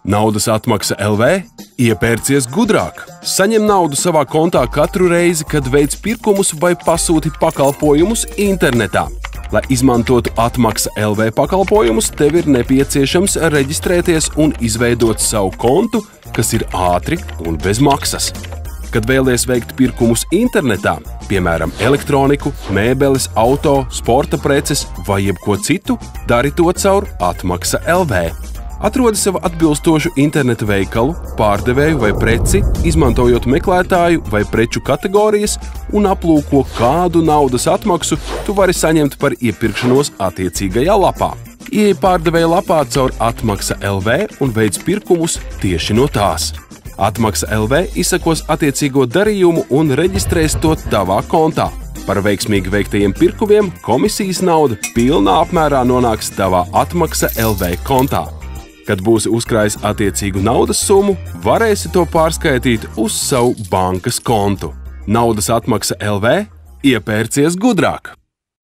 Naudas atmaksa LV iepērcies gudrāk. Saņem naudu savā kontā katru reizi, kad veic pirkumus vai pasūti pakalpojumus internetā. Lai izmantotu atmaksa LV pakalpojumus, tev ir nepieciešams reģistrēties un izveidot savu kontu, kas ir ātri un bez maksas. Kad vēlies veikt pirkumus internetā, piemēram, elektroniku, mēbeles, auto, sporta preces vai jebko citu, dari to caur atmaksa LV. Atrodi sev atbilstošu internetu veikalu, pārdevēju vai preci, izmantojot meklētāju vai preču kategorijas un aplūko, kādu naudas atmaksu tu vari saņemt par iepirkšanos attiecīgajā lapā. Ieej pārdevēja lapā caur atmaksa LV un veic pirkumus tieši no tās. Atmaksa LV izsakos attiecīgo darījumu un reģistrēs to tavā kontā. Par veiksmīgi veiktajiem pirkumiem komisijas nauda pilnā apmērā nonāks tavā atmaksa LV kontā. Kad būsi uzkrājis attiecīgu naudas summu, varēsi to pārskaitīt uz savu bankas kontu. Naudas atmaksa LV iepērcies gudrāk!